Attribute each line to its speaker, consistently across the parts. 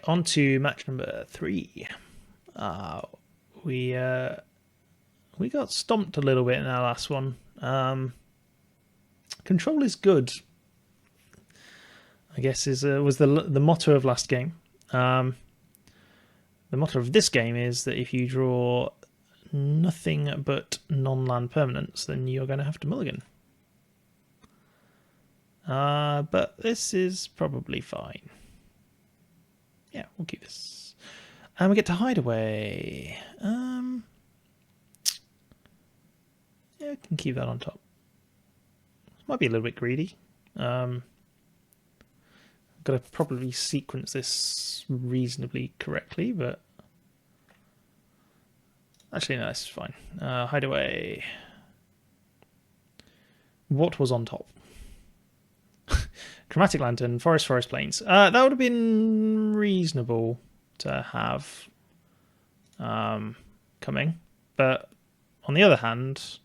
Speaker 1: on to match number 3. We got stomped a little bit in our last one. Control is good, I guess, was the motto of last game. The motto of this game is that if you draw nothing but non-land permanents, then you're going to have to mulligan. But this is probably fine. Yeah, we'll keep this. And we get to Hideaway. Yeah, we can keep that on top. Might be a little bit greedy. Got to probably sequence this reasonably correctly, but actually no, this is fine. Hideaway. What was on top? Chromatic Lantern, Forest Plains. That would have been reasonable to have coming, but on the other hand,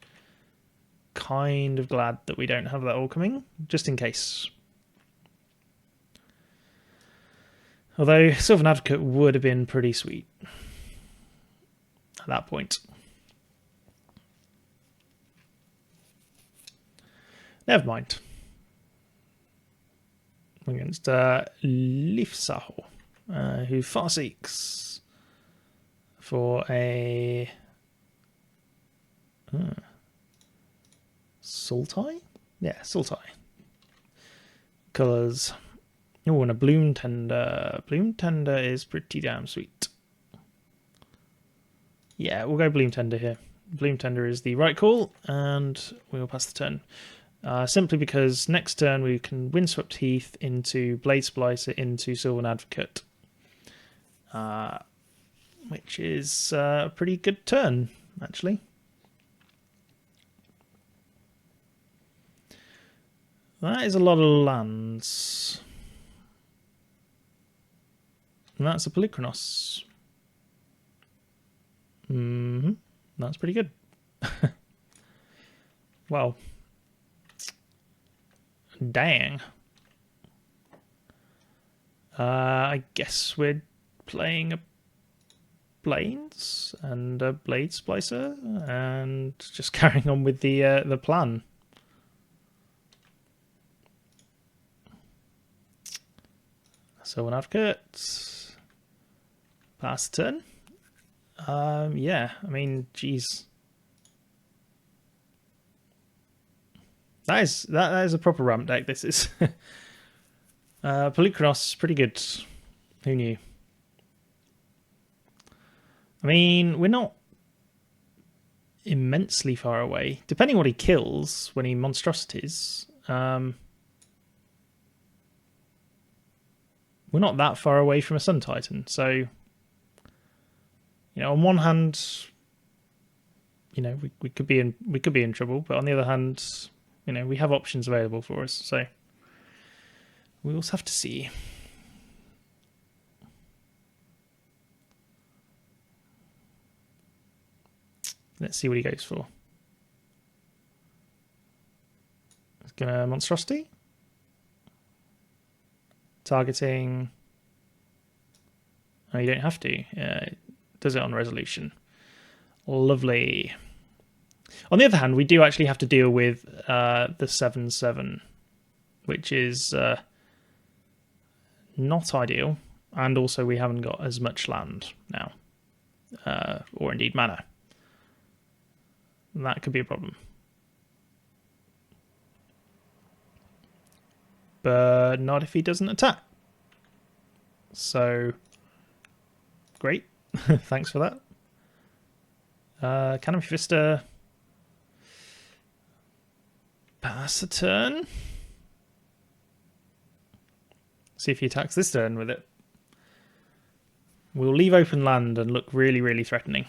Speaker 1: kind of glad that we don't have that all coming, just in case. Although Sylvan Advocate would have been pretty sweet at that point. Never mind. Against Leafsaho, who far seeks for a Sultai? Yeah, Sultai. Colours. Oh, and a Bloom Tender. Bloom Tender is pretty damn sweet. Yeah, we'll go Bloom Tender here. Bloom Tender is the right call, and we will pass the turn. Simply because next turn we can Windswept Heath into Blade Splicer into Sylvan Advocate, which is a pretty good turn, actually. That is a lot of lands. And that's a Polychronos. That's pretty good. Wow. Dang. I guess we're playing a Plains and a Blade Splicer and just carrying on with the plan. So an Advocate. Pass turn. Yeah, I mean, geez. That is a proper ramp deck, this is. Polychronos, pretty good. Who knew? I mean, we're not immensely far away. Depending on what he kills when he monstrosities. We're not that far away from a Sun Titan, so you know, on one hand, you know, we could be in trouble, but on the other hand, you know, we have options available for us, so we also have to see. Let's see what he goes for. He's gonna monstrosity. Targeting. Oh, you don't have to. It does it on resolution. Lovely. On the other hand, we do actually have to deal with the 7/7, which is not ideal, and also we haven't got as much land now, or indeed mana. That could be a problem. But not if he doesn't attack. So, great. Thanks for that. Canopy Vista. Pass a turn. See if he attacks this turn with it. We'll leave open land and look really, really threatening.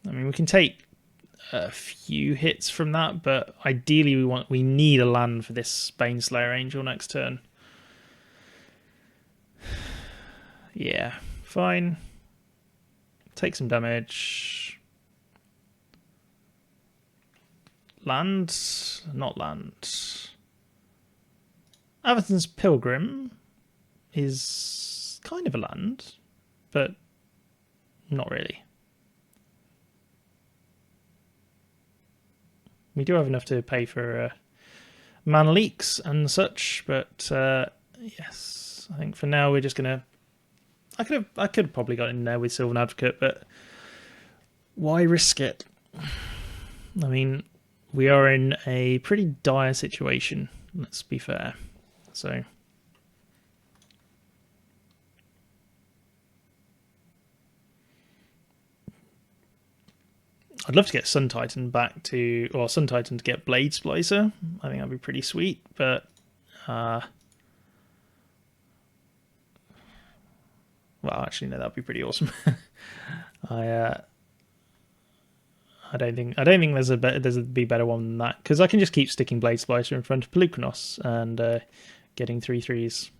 Speaker 1: I mean, we can take a few hits from that, but ideally we need a land for this Baneslayer Angel next turn. Yeah, fine. Take some damage. Land, not land. Atherton's Pilgrim is kind of a land, but not really. We do have enough to pay for mana leaks and such, but yes, I think for now we're just gonna. I could have probably got in there with Sylvan Advocate, but why risk it? I mean, we are in a pretty dire situation. Let's be fair. So. I'd love to get Sun Titan back to, or Sun Titan to get Blade Splicer. I think that'd be pretty sweet, but well, actually, no, that'd be pretty awesome. I don't think there's a better one than that, because I can just keep sticking Blade Splicer in front of Pelucanos and getting 3/3s.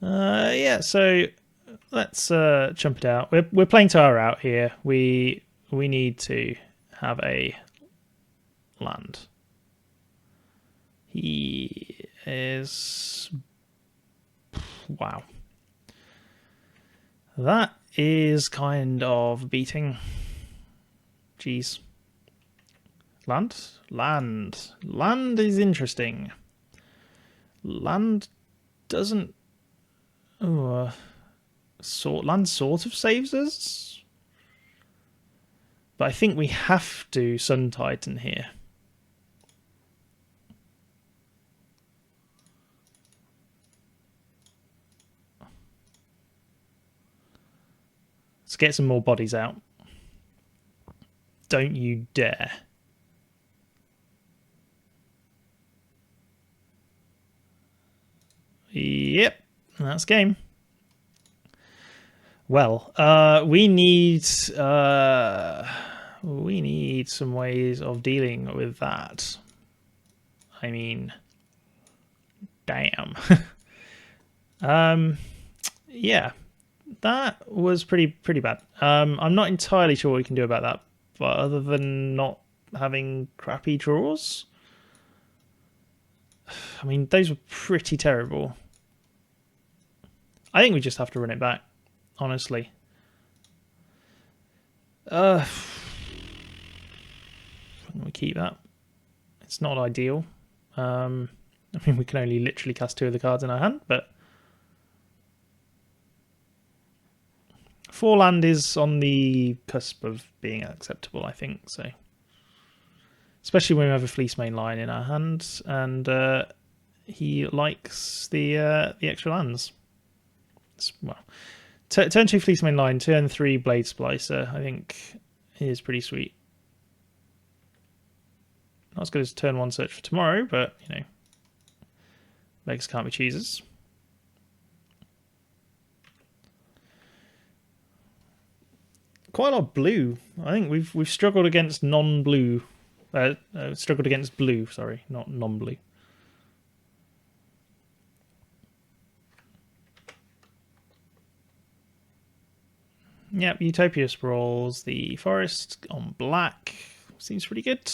Speaker 1: Yeah, so let's jump it out. We're playing Tara out here. We need to have a land. He is, wow. That is kind of beating. Jeez. Land is interesting. Land doesn't. Oh. Land sort of saves us, but I think we have to Sun Titan here. Let's get some more bodies out. Don't you dare. Yep, that's game. Well, we need some ways of dealing with that. I mean, damn. Yeah, that was pretty bad. I'm not entirely sure what we can do about that, but other than not having crappy draws, I mean, those were pretty terrible. I think we just have to run it back. Honestly. We keep that. It's not ideal. I mean, we can only literally cast 2 of the cards in our hand, but 4 land is on the cusp of being acceptable, I think. So, especially when we have a Fleece main line in our hand, and he likes the extra lands. Well. Turn 2 Fleece main line, turn 3 Blade Splicer, I think is pretty sweet. Not as good as turn 1 Search for Tomorrow, but, you know, beggars can't be choosers. Quite a lot of blue. I think we've struggled against non-blue. Struggled against blue, sorry, not non-blue. Yep, Utopia Sprawls, the forest on black. Seems pretty good.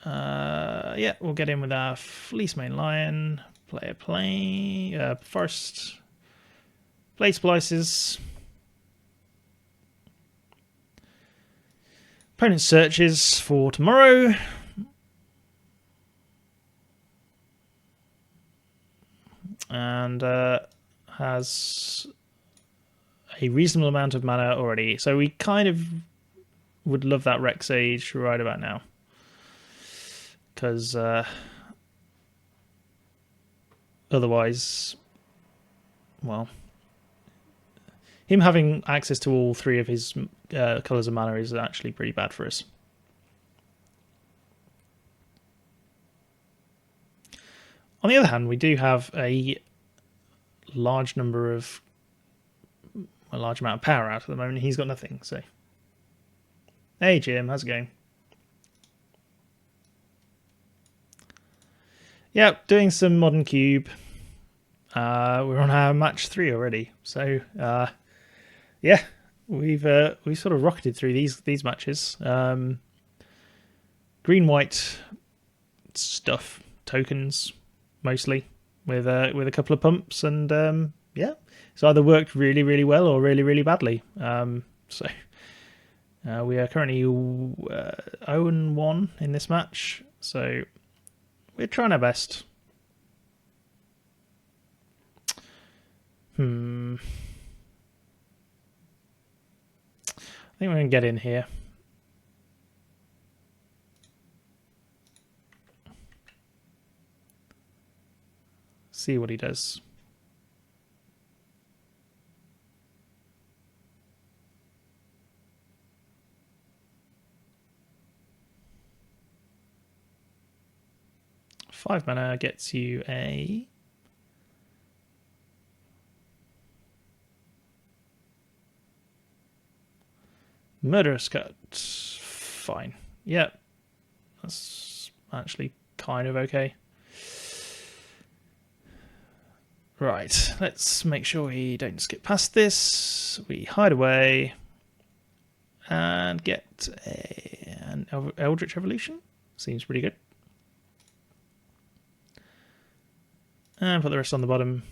Speaker 1: Yeah, we'll get in with our Fleece main lion. Forest. Blade Splices. Opponent searches for tomorrow. And has a reasonable amount of mana already. So we kind of would love that Rex Age right about now. Because otherwise, well, him having access to all 3 of his colours of mana is actually pretty bad for us. On the other hand, we do have a large amount of power out at the moment. He's got nothing, so. Hey Jim, how's it going? Yep, doing some Modern Cube. We're on our match 3 already, so yeah, we've sort of rocketed through these matches. Green white stuff, tokens mostly, with a couple of pumps, and yeah, it's either worked really really well or really really badly. So we are currently 0-1 in this match, so we're trying our best. I think we're going to get in here. See what he does. Five mana gets you a Murderous Cut. Fine. Yeah. That's actually kind of okay. Right. Let's make sure we don't skip past this. We hide away and get an Eldritch Evolution. Seems pretty good. And put the rest on the bottom.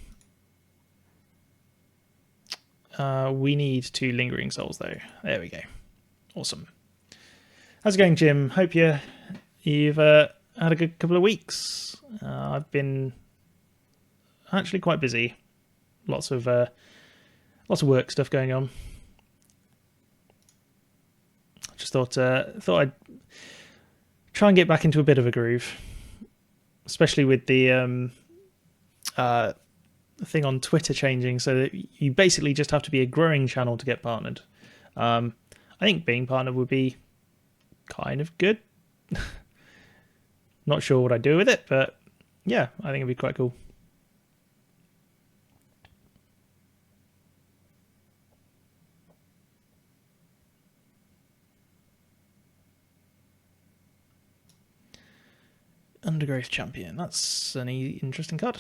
Speaker 1: We need 2 Lingering Souls, though. There we go. Awesome. How's it going, Jim? Hope you've had a good couple of weeks. I've been actually quite busy. Lots of work stuff going on. I just thought I'd try and get back into a bit of a groove, especially with the thing on Twitter changing, so that you basically just have to be a growing channel to get partnered. I think being partnered would be kind of good. Not sure what I'd do with it, but yeah, I think it'd be quite cool. Undergrowth Champion. That's an interesting card.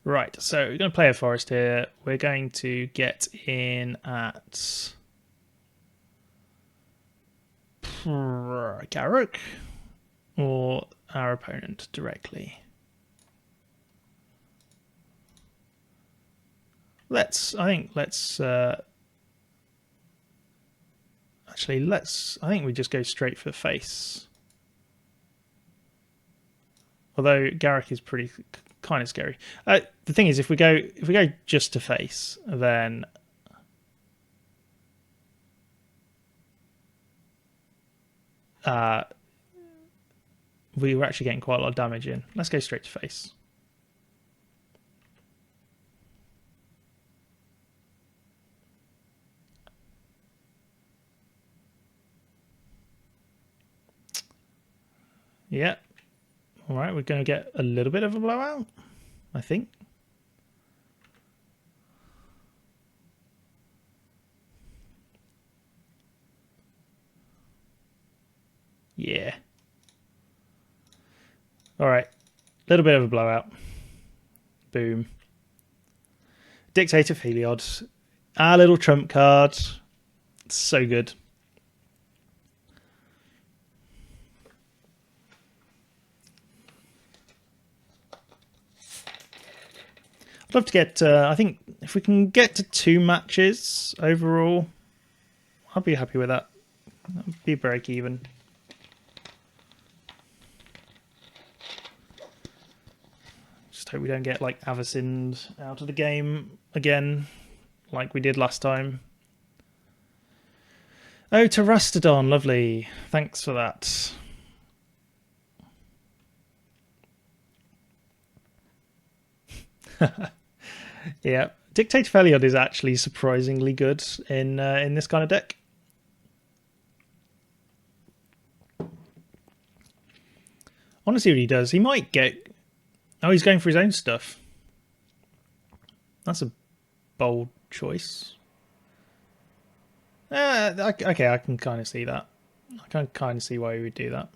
Speaker 1: Right, so we're going to play a forest here. We're going to get in at Garruk or our opponent directly. I think we just go straight for the face. Although Garruk is pretty kind of scary. The thing is, if we go just to face, then we were actually getting quite a lot of damage in. Let's go straight to face. Yeah. All right, we're going to get a little bit of a blowout, I think. Yeah. All right, a little bit of a blowout. Boom. Dictator Heliod. Our little trump card. It's so good. I'd love to get, I think if we can get to 2 matches overall, I'll be happy with that. That'll be break even. Just hope we don't get like Avacyned out of the game again, like we did last time. Oh, to Rustodon, lovely. Thanks for that. Yeah, Dictator Feliod is actually surprisingly good in this kind of deck. I want to see what he does. He might get... Oh, he's going for his own stuff. That's a bold choice. Okay, I can kind of see that. I can kind of see why he would do that.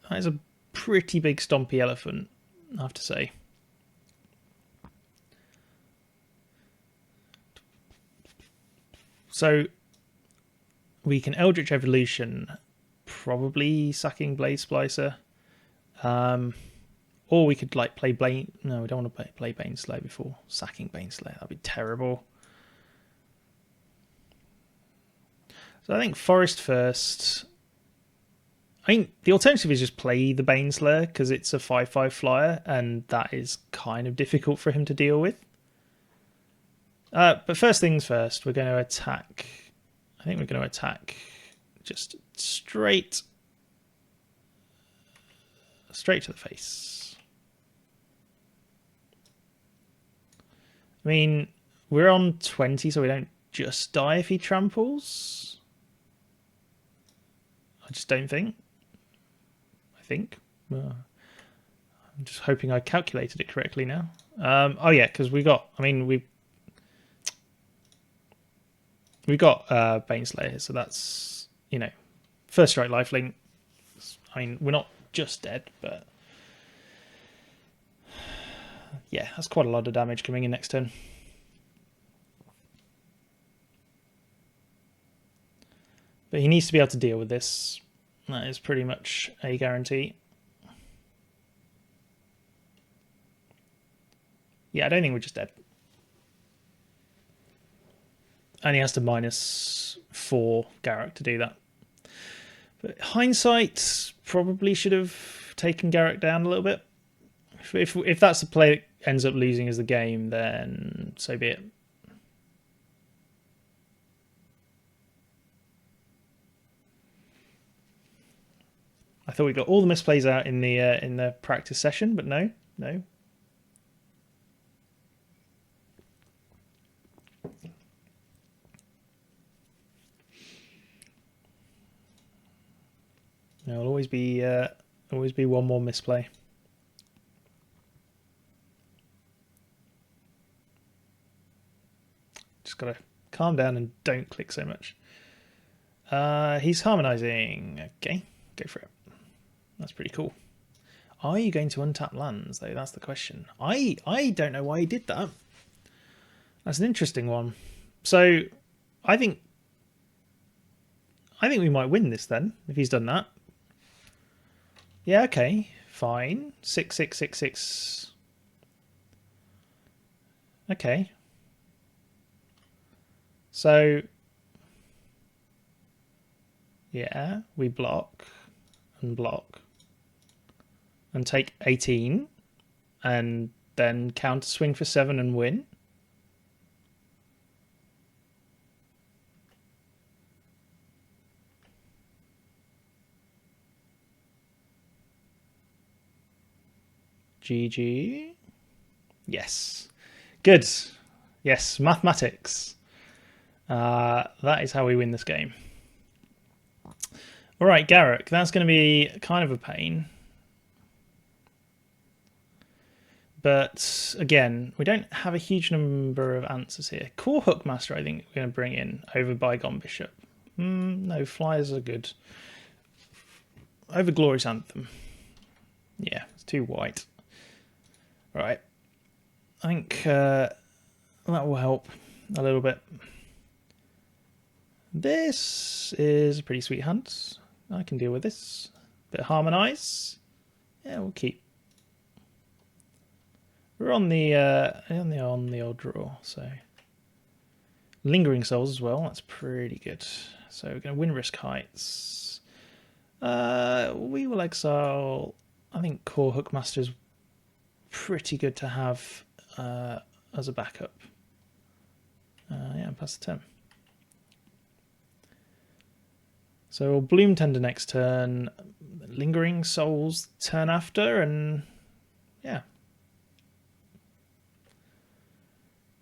Speaker 1: That is a pretty big stompy elephant, I have to say. So we can Eldritch Evolution, probably sacking Blade Splicer. Or we could like play Bane. No, we don't want to play Baneslayer before sacking Baneslayer. That'd be terrible. So I think Forest first. I mean, the alternative is just play the Baneslayer because it's a 5/5 flyer, and that is kind of difficult for him to deal with. But first things first, we're going to attack. I think we're going to attack just straight to the face. I mean, we're on 20, so we don't just die if he tramples. I just don't think. I think. I'm just hoping I calculated it correctly now. Oh yeah, because we got. I mean, we got Baneslayer, so that's, you know, first strike lifelink. I mean, we're not just dead, but yeah, that's quite a lot of damage coming in next turn. But he needs to be able to deal with this. That is pretty much a guarantee. Yeah, I don't think we're just dead. And he has to -4 Garruk to do that. But hindsight, probably should have taken Garruk down a little bit. If that's the play that ends up losing as the game, then so be it. I thought we got all the misplays out in the practice session, but no. There'll always be one more misplay. Just gotta calm down and don't click so much. He's harmonizing. Okay, go for it. That's pretty cool. Are you going to untap lands though? That's the question. I don't know why he did that. That's an interesting one. So I think we might win this then if he's done that. Yeah, okay, fine. 6/6/6/6. Okay. So yeah, we block and block and take 18 and then counter swing for 7 and win. GG. Yes. Good. Yes, mathematics. That is how we win this game. All right, Garruk. That's going to be kind of a pain. But again, we don't have a huge number of answers here. Core Hookmaster, I think we're going to bring in over Bygone Bishop. No, flyers are good. Over Glorious Anthem. Yeah, it's too white. Right. I think that will help a little bit. This is a pretty sweet hand. I can deal with this. Bit of Harmonize. Yeah, we'll keep. We're on the old draw, so Lingering Souls as well. That's pretty good. So we're going to win Risk Heights. We will exile. I think Core Hookmaster is pretty good to have as a backup. Yeah, pass the turn. So we'll Bloom Tender next turn, Lingering Souls turn after, and yeah.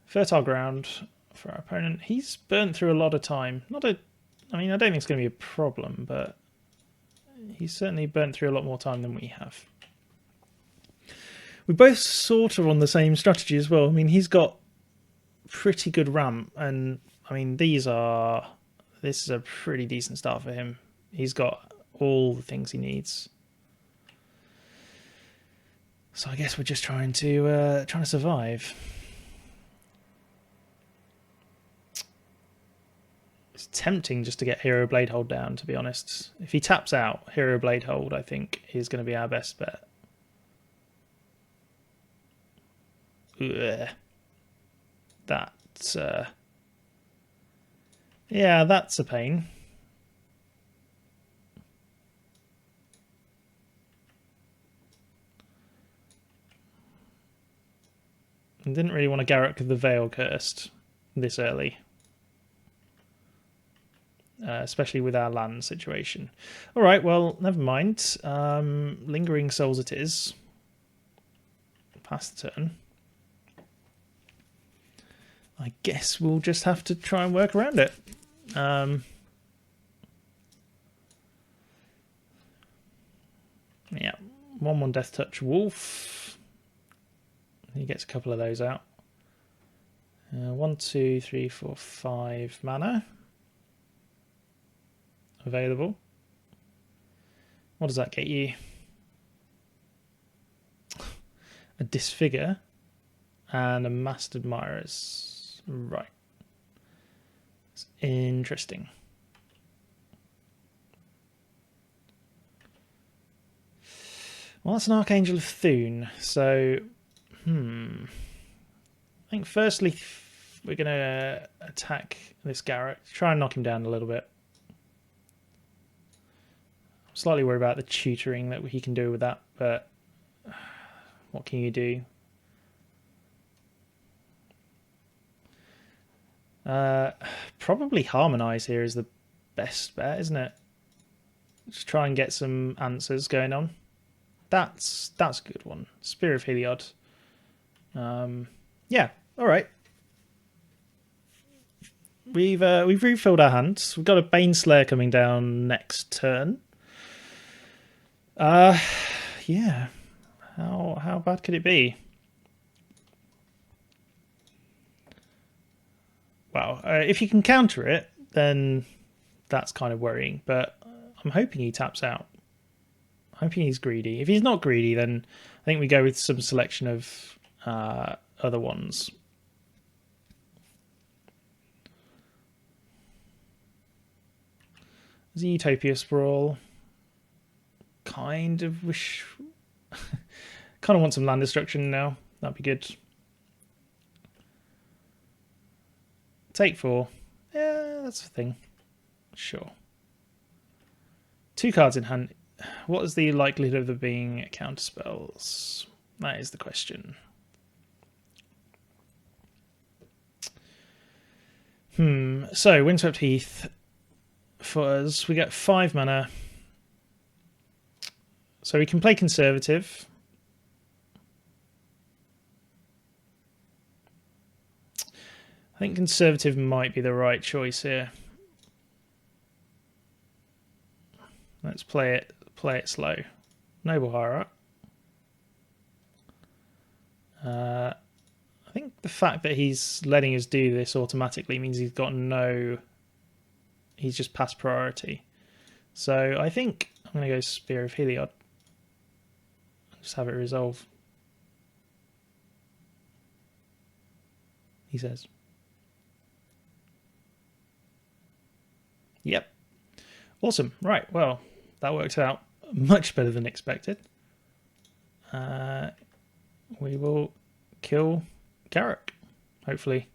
Speaker 1: Fertile Ground for our opponent. He's burnt through a lot of time. I mean, I don't think it's going to be a problem, but he's certainly burnt through a lot more time than we have. We're both sort of on the same strategy as well. I mean, he's got pretty good ramp, and I mean, this is a pretty decent start for him. He's got all the things he needs. So I guess we're just trying to survive. It's tempting just to get Hero Blade Hold down, to be honest. If he taps out, Hero Blade Hold, I think, is going to be our best bet. Ugh. That's yeah, that's a pain. I didn't really want to Garruk the Veil Cursed this early. Especially with our land situation. All right, well, never mind. Lingering Souls it is. Pass the turn. I guess we'll just have to try and work around it. Yeah, 1/1 Death Touch Wolf. He gets a couple of those out. 1, 2, 3, 4, 5 mana available. What does that get you? A Disfigure and a Mastered Admirers. Right. It's interesting. Well, that's an Archangel of Thune. So, I think firstly we're going to attack this Garruk. Try and knock him down a little bit. I'm slightly worried about the tutoring that he can do with that, but what can you do? Probably Harmonize here is the best bet, isn't it? Just try and get some answers going on. That's a good one. Spear of Heliod. Yeah, all right. We've refilled our hands. We've got a Baneslayer coming down next turn. Yeah. How bad could it be? Well, if you can counter it, then that's kind of worrying. But I'm hoping he taps out. I'm hoping he's greedy. If he's not greedy, then I think we go with some selection of other ones. There's a Utopia Sprawl. Kind of wish... kind of want some land destruction now. That'd be good. Take 4. Yeah, that's the thing. Sure. 2 cards in hand. What is the likelihood of there being counterspells? That is the question. So, Windswept Heath. For us, we get 5 mana. So we can play Conservative. I think Conservative might be the right choice here. Let's play it slow. Noble Hierarch. I think the fact that he's letting us do this automatically means he's got no... He's just past priority. So I think I'm going to go Spear of Heliod. Just have it resolve. He says. Yep. Awesome. Right. Well, that works out much better than expected. We will kill Garruk, hopefully.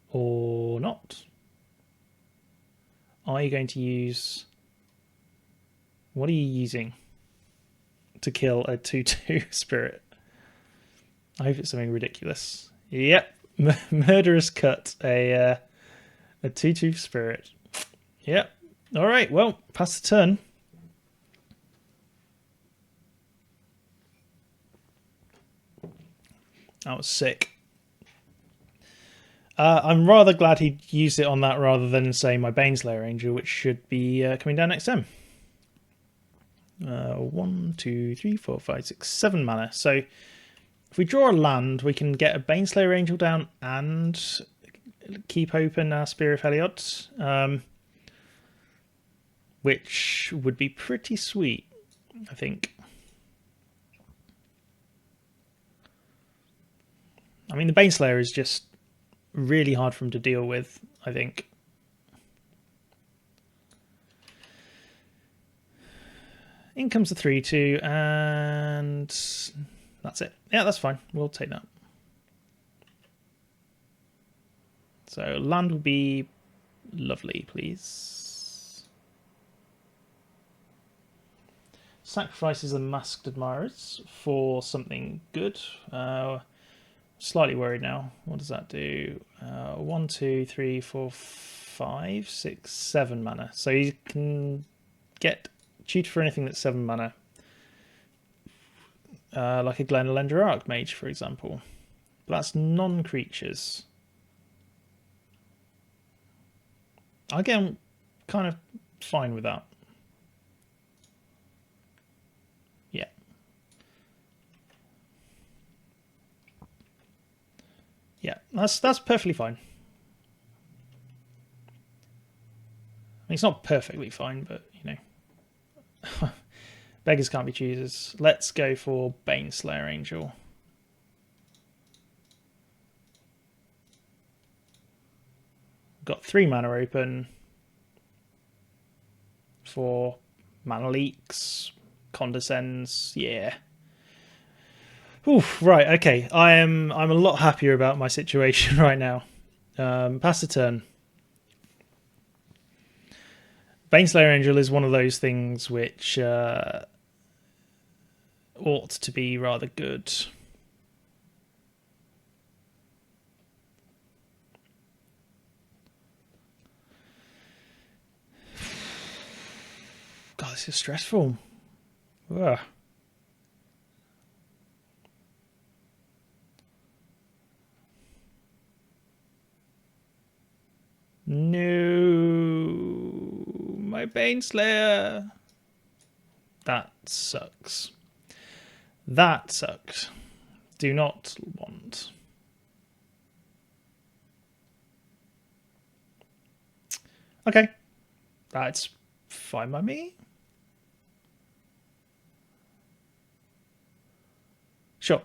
Speaker 1: Or not. Are you going to use... What are you using to kill a 2/2 spirit? I hope it's something ridiculous. Yep. Murderous Cut, a 2/2 spirit. Yep. All right, well, pass the turn. That was sick. I'm rather glad he used it on that rather than, say, my Baneslayer Angel, which should be coming down next turn. 1, 2, 3, 4, 5, 6, 7 mana. So if we draw a land, we can get a Baneslayer Angel down and keep open our Spear of Heliod, which would be pretty sweet, I think. mean, the Baneslayer is just really hard for him to deal with, I think. In comes the 3-2, and that's it. Yeah, that's fine. We'll take that. So land will be lovely, please. Sacrifices the masked admirers for something good. Slightly worried now. What does that do? 1, 2, 3, 4, 5, 6, 7 mana. So you can get tutor for anything that's 7 mana. Like a Glenelender Archmage, for example. But that's non-creatures. Again, kind of fine with that. Yeah. Yeah, that's perfectly fine. I mean, it's not perfectly fine, but, you know. Beggars can't be choosers. Let's go for Baneslayer Angel. Got 3 mana open for mana leaks, condescends, yeah. Oof, right, okay. I'm a lot happier about my situation right now. Pass the turn. Baneslayer Angel is one of those things which ought to be rather good. God, this is stressful. Ugh. No, my Baneslayer. That sucks. That sucks. Do not want. Okay, that's fine by me. Sure.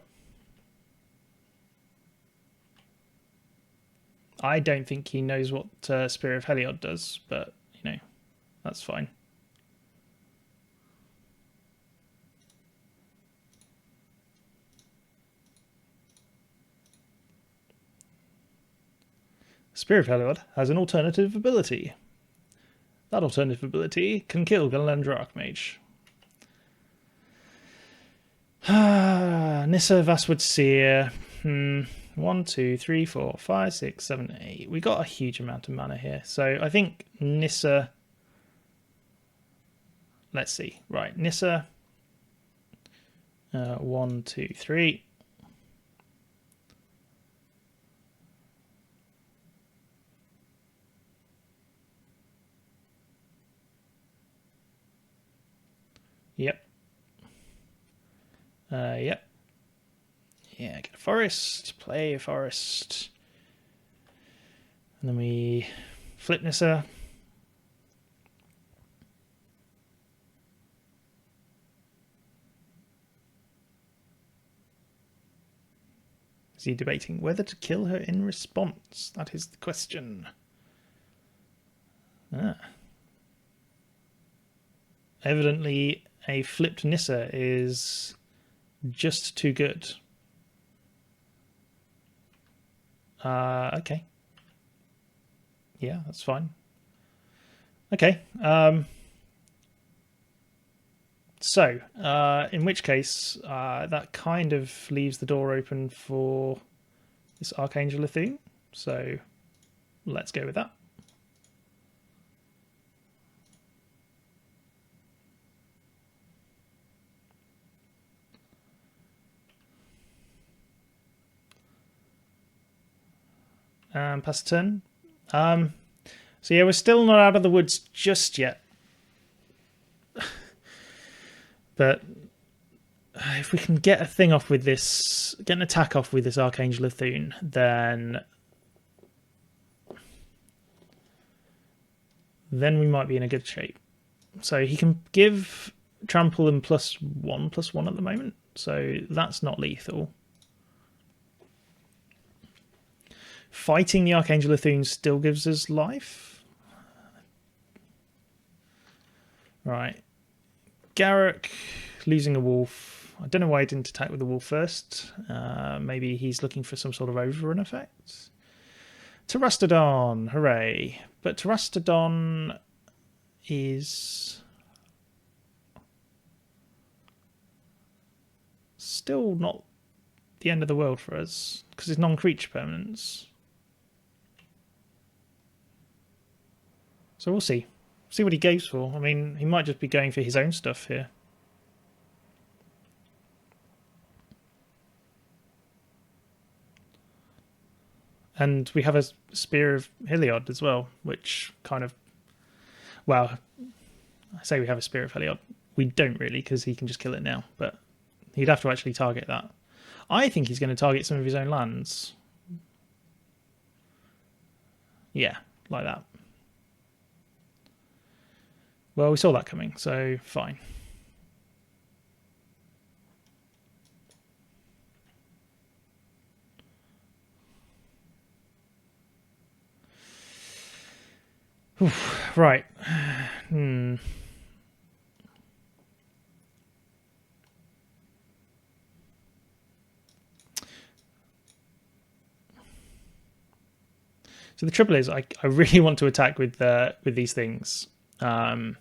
Speaker 1: I don't think he knows what Spear of Heliod does, but, you know, that's fine. Spear of Heliod has an alternative ability. That alternative ability can kill Glenelender Archmage. Nissa Vastwood Seer. 1, 2, 3, 4, 5, 6, 7, 8. We got a huge amount of mana here. So I think Nissa. Let's see. Right, Nissa. 1, 2, 3. Yep. Yep. Yeah, get a forest, play a forest. And then we flip Nissa. Is he debating whether to kill her in response? That is the question. Evidently, a flipped Nissa is just too good. Okay. Yeah, that's fine. Okay. So, in which case, that kind of leaves the door open for this Archangel thing. So, let's go with that. Pass the turn. So yeah, we're still not out of the woods just yet. But if we can get a thing off with this, get an attack off with this Archangel of Thune, then we might be in a good shape. So he can give trample and +1/+1 at the moment, so that's not lethal. Fighting the Archangel of Thune still gives us life. Right. Garruk losing a wolf. I don't know why he didn't attack with the wolf first. Maybe he's looking for some sort of overrun effect. Terastodon, hooray. But Terastodon is still not the end of the world for us because it's non-creature permanents. So we'll see. See what he goes for. I mean, he might just be going for his own stuff here. And we have a Spear of Heliod as well, which kind of... Well, I say we have a Spear of Heliod. We don't really, because he can just kill it now. But he'd have to actually target that. I think he's going to target some of his own lands. Yeah, like that. Well, we saw that coming, so fine. Oof, right. So the trouble is, I really want to attack with these things. I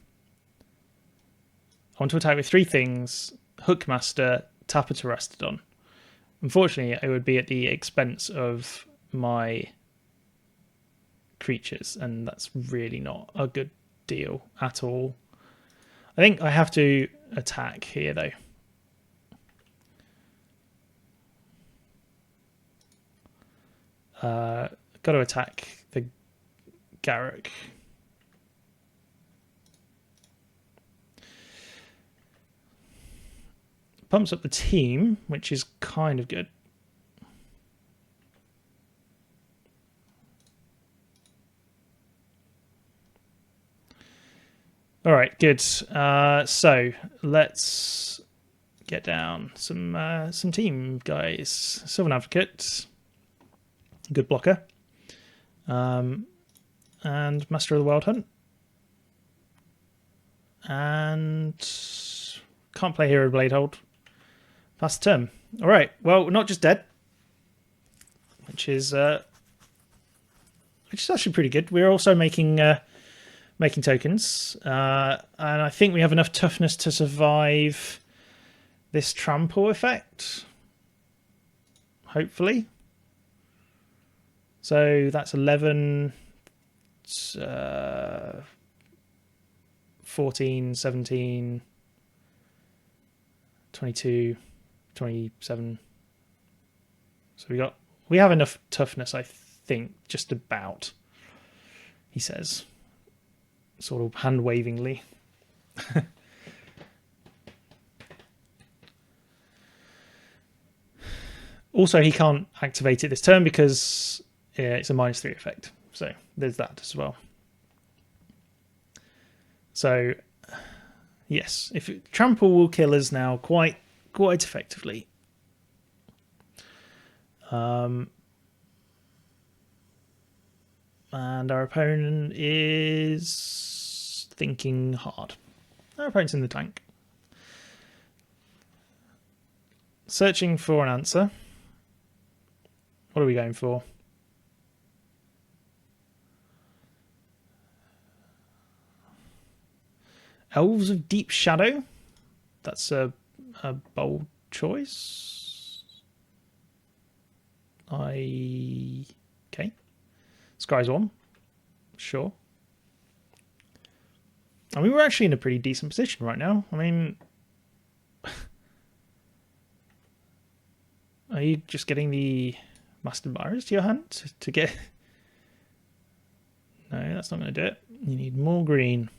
Speaker 1: want to attack with 3 things: Hookmaster, tap a Terastodon. Unfortunately, it would be at the expense of my creatures, and that's really not a good deal at all. I think I have to attack here, though. Got to attack the Garruk. Pumps up the team, which is kind of good. All right, good. So let's get down some team guys. Sylvan Advocate, good blocker, and Master of the Wild Hunt, and can't play Hero Bladehold. Pass the turn. All right. Well, not just dead, which is actually pretty good. We're also making tokens, and I think we have enough toughness to survive this trample effect. Hopefully. So that's 11, 14, 17, 22, 27. So we have enough toughness, I think, just about, he says, sort of hand-wavingly. Also, he can't activate it this turn because it's a -3 effect. So there's that as well. So yes, trample will kill us now quite effectively. And our opponent is thinking hard. Our opponent's in the tank. Searching for an answer. What are we going for? Elves of Deep Shadow. That's a bold choice. Okay. Sky's one. Sure. I mean, we're actually in a pretty decent position right now. I mean, are you just getting the Master Admirers to your hand to get... No, that's not going to do it. You need more green.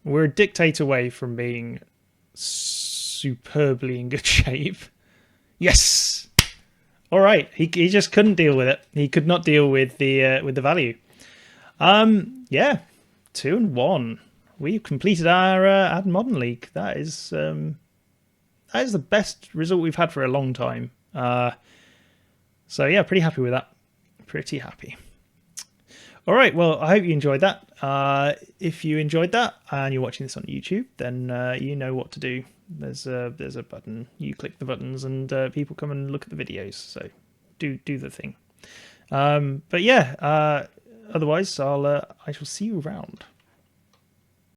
Speaker 1: We're a dictate away from being superbly in good shape. Yes! All right. He just couldn't deal with it. He could not deal with the value. Yeah. 2-1. We've completed our Add Modern League. That is the best result we've had for a long time. So yeah, pretty happy with that. Pretty happy. All right, well, I hope you enjoyed that. If you enjoyed that and you're watching this on YouTube, then you know what to do. There's a button. You click the buttons, and people come and look at the videos. So do the thing. But yeah, otherwise, I shall see you around.